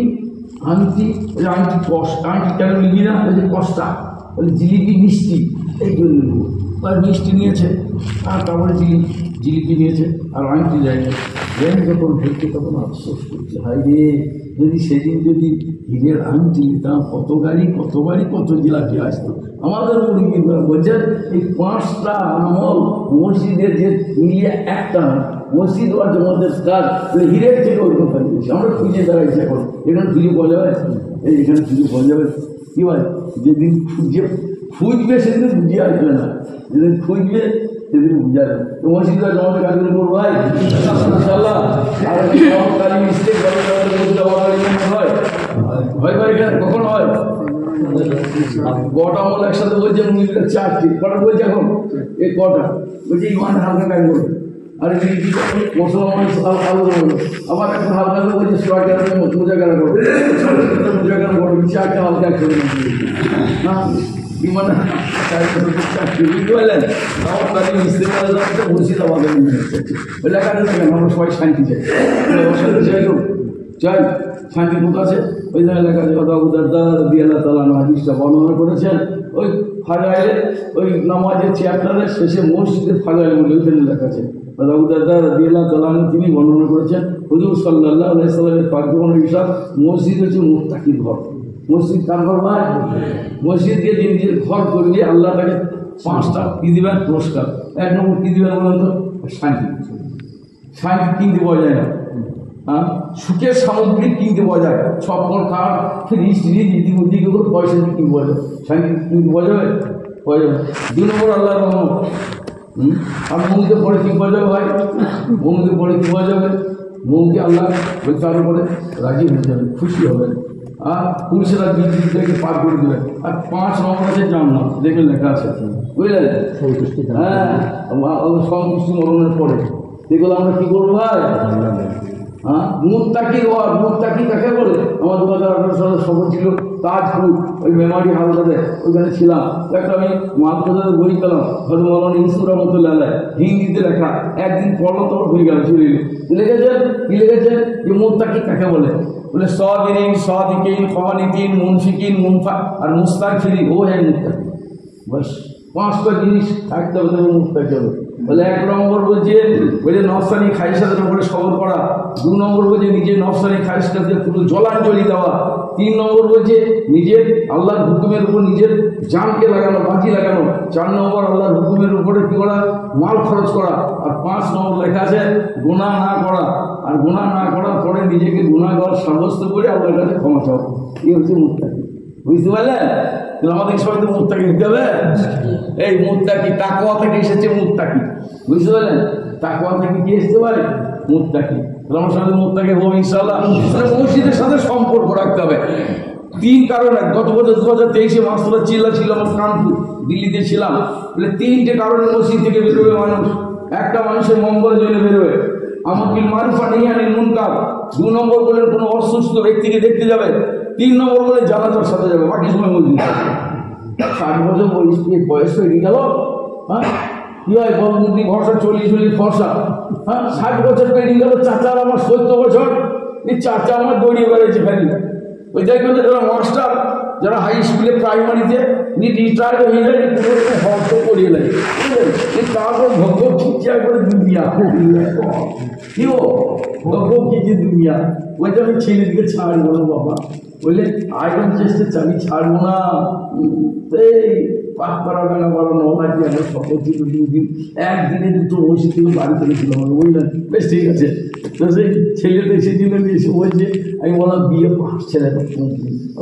আংটি? আংটি কষ্ট, আংটি কেন নিবি না? বলছে কষ্টা, বলে জিলিপি মিষ্টি, এই জন্য নেবো। আর মিষ্টি নিয়েছে, আর তারপরে জিলিপি নিয়েছে, আর আংটি যায়নি। ব্যাংক যখন ভেঙে তখন আফসোস করছে, হাই রে, যদি সেদিন যদি হিরের আংটি নিতাম, কত গাড়ি, কত বাড়ি, কত জিলাপি আসতো। আমাদের মুরগি বলছেন এই 5টা আমল মসজিদের যে মিলিয়ে একটা মসজিদ আর জমাতের কাজ, হিরের থেকে ওই কথা নিয়েছি। আমরা খুঁজে দাঁড়াইছি এখন, এখানে খুঁজে পাওয়া যাবে, এখানে খুঁজে পাওয়া যাবে। কী হয়, যেদিন খুঁজবে সেদিন বুঝিয়ে আসবে না, যেদিন খুঁজবে সেদিন বুঝে আসবে। তো মসজিদ আর জমাতের কাজগুলো করবো ভাই ইনশাআল্লাহ। আর সরকারি মিস্টেক হয় ভাই ভাই, এখানে কখন হয়? কটা আমল একসাথে বলছে, মুরগিটা 4টি, কটা বলছে এখন? এই কটা বলছে ইমান হালকা কাজ করবে, আর মশলা আলু করবে, আবার এখন হালকা বলছে সোয়াটার মোজা কেন করবে, মোজা কেন করবে, 4টা হালকা করে না ইমান 4টি, বুঝতে পারলেন? আমার তাদের মিস্ত্রি মসজিদ আমাদের ওই লেখাটা দেখেন, আমরা সবাই শান্তি চাই, অশান্তি চাই তো চাই। শান্তি কোথা আছে? ওই জায়গায় লেখা আছে, আল্লাহ তাআলা হাদিসটা বর্ণনা করেছেন। ওই ফাজাইলে, ওই নামাজের চ্যাপ্টারের শেষে মসজিদের ফাজাইল বলে ওইখানে লেখা আছে। আবু দারদা রাদিয়াল্লাহু তাআলা তিনি বর্ণনা করেছেন, হুজুর সাল্লাল্লাহু আলাইহি সাল্লামের পাকজীবনের হিসাব, মসজিদ হচ্ছে মুত্তাকির ঘর। মসজিদ কার ঘর ভাই? মসজিদ দিয়ে যে নিজের ঘর করলে আল্লাহ তাকে 5টা কি দিবেন পুরস্কার। 1 নম্বর কি দিবেন বলেন তো? শান্তি। শান্তি কিনতে পাওয়া যায় না, হ্যাঁ, সুখের সামগ্রী কিনতে পাওয়া যায়, ছপ্পর খাট, ফ্রিজ ট্রিজ এদিক ওদিক করে পয়সা দিয়ে কিনতে পাওয়া যায়, শান্তি কিনতে পাওয়া যাবে, পাওয়া যাবে। 2 নম্বর আল্লাহর রহমত। আর মৌকে পরে কী পাওয়া যাবে ভাই? মৌকে পরে কী পাওয়া যাবে? মৌকে আল্লাহ ওই তার উপরে রাজি হয়ে যাবে, খুশি হবে, আর পুলিশেরা দিকে পার করে দেবে। আর 5 নম্বর আছে জান্নাত, দেখে লেখা আছে, বুঝলেন? হ্যাঁ, সন্তুষ্টি মরণের পরে এগুলো আমরা কী করবো ভাই? হ্যাঁ, মুত্তাকি ঘর। মুত্তাকি কাকে বলে? আমার 2018 সালের সফর ছিল তাজপুর, ওই মেমারি হালদারে, ওইখানে ছিলাম। একটা আমি মাদ্রাসার বই পেলাম, হয়তো মৌলানা ইউসুফ রহমতুল্লাহ আলাইহ, হিন্দিতে লেখা, একদিন পড়লো তো ভুলে গেল, চলে লিখেছেন কি লিখেছেন যে মুত্তাকি কাকে বলে? বলে সাবিরিন, সাদিকিন, কানিতিন, মুনফিকিন, মুনফা আর মুস্তাগফিরিন, ও হ্যাঁ মুত্তাকি। বাস 5টা জিনিস থাকতে হবে তবে মুত্তাকি হবে। বলে 1 নম্বর বলছে নফসানি খাইশাতের উপরে সবর করা। 2 নম্বর বলছে নিজের নফসানি খাইশাতকে পুরো জলাঞ্জলি দেওয়া। 3 নম্বর বলছে নিজের আল্লাহর হুকুমের উপর নিজের জানকে লাগানো, বাজি লাগানো। 4 নম্বর আল্লাহর হুকুমের উপরে কী করা? মাল খরচ করা। আর 5 নম্বর লেখা আছে গুনাহ না করা। আর গুনাহ না করার পরে নিজেকে গুনাহগার সাব্যস্ত করে আল্লাহর কাছে ক্ষমা চাওয়া। এই হচ্ছে মুত্তাকি। বুঝতে পারলেন? তাহলে আমাদের সবাই তো মুত্তাকি দিতে হবে। এই মুত্তাকি তাকওয়া থেকে এসেছে মুত্তাকি, বুঝতে পারলেন? তাকওয়া থেকে কি আসতে পারে? মুত্তাকি। তাহলে আমার সাথে মুত্তাকি হবো ইনশাআল্লাহ। তাহলে মসজিদের সাথে সম্পর্ক রাখতে হবে। 3 কারণে গত বছর 2023 মাস্টার চিল্লা ছিল, আমার কানপুর দিল্লিতে ছিলাম, বলে 3টে কারণে মসজিদ থেকে বেরোবে মানুষ। একটা, মানুষের মঙ্গলের জন্য বেরোবে, আমার বিল মারুফা নেই আনিল মুনকার। 2 নম্বর বলে কোনো অসুস্থ ব্যক্তিকে দেখতে যাবে। 3 নম্বর বলে জানাজার সাথে যাবে, বাকি সময় মসজিদ। 60 বছর বয়স হয়ে গেল, হ্যাঁ কি হয় বলবি ভরসা, 40 ফর্সা, হ্যাঁ 60 বছর পেরিয়ে গেল। চাচার আমার 70 বছর, এই চাচা আমার দৌড়িয়ে বেড়েছে খালি। ওই দেখবেন যারা মাস্টার, যারা হাই স্কুলে প্রাইমারিতে রিটায়ার্ড হয়ে যায়, হর্ষ করিয়ে লাগে, তারপর ভগ্য খিচিয়া করে দুনিয়া কি ও ভগ্য খিচি দুনিয়া। ওই যে আমি ছেলেদিকে ছাড়বো না বাবা, বললে আয়রন চেষ্টা চাবি ছাড়বো না। এই পাক করা বেলা বড় নলাকি আমার শপথ ছিল 2 দিন, একদিনে 2টো মসজিদ থেকে বাড়ি করেছিলাম আমি, বুঝলেন? বেশ ঠিক আছে। তো সেই ছেলেটা এসেছিল, এসে বলছে, আমি বললাম বিয়ে ছেলেটা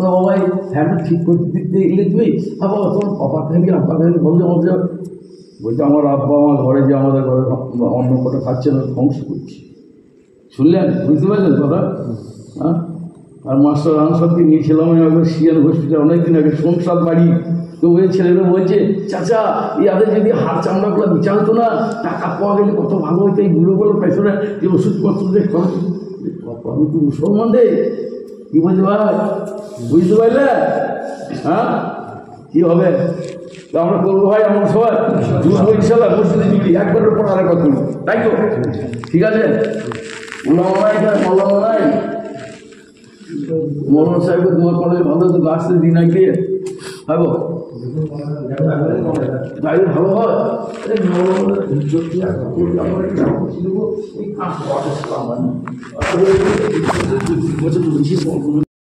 বাবা হ্যাঁ ঠিক করতে দিতে এলে তুমি, হ্যাঁ বাবা তোমার পাপা খালি আব্বা খালি বলছে বলছে বলছে আমার আব্বা আমার ঘরে যে আমাদের ঘরে অন্য কটা খাচ্ছে না, ধ্বংস করছি। শুনলেন? বুঝতে পারলেন কথা? হ্যাঁ। আর মাস্টার আনসারকে নিয়েছিলাম আমি একবার সিএন হসপিটাল অনেকদিন আগে, সংসার বাড়ি। তো ওই ছেলেরা বলছে, চাচা ইয়াদের যদি হাড় চামড়াগুলো বিচার হতো না, টাকা পাওয়া গেলে কত ভালো হতো। এই বুড়োগুলো পেছনে যে ওষুধপত্র দিয়ে খরচ, আমি তো মুসলমান রে, কি বলছে ভাই? বুঝতে পারলে? হ্যাঁ কি হবে? তো আমরা করবো ভাই, আমরা সবাই জুড়বো ইনশাল্লাহ, মসজিদে জুড়ি একবারের পর আরেকবার তুলি, তাই তো? ঠিক আছে। মৌলানা সাহেবকে দোয়া করে ভালো, তো গাছতে দিন আগে ভাবো তাই ভালো হয়। বছর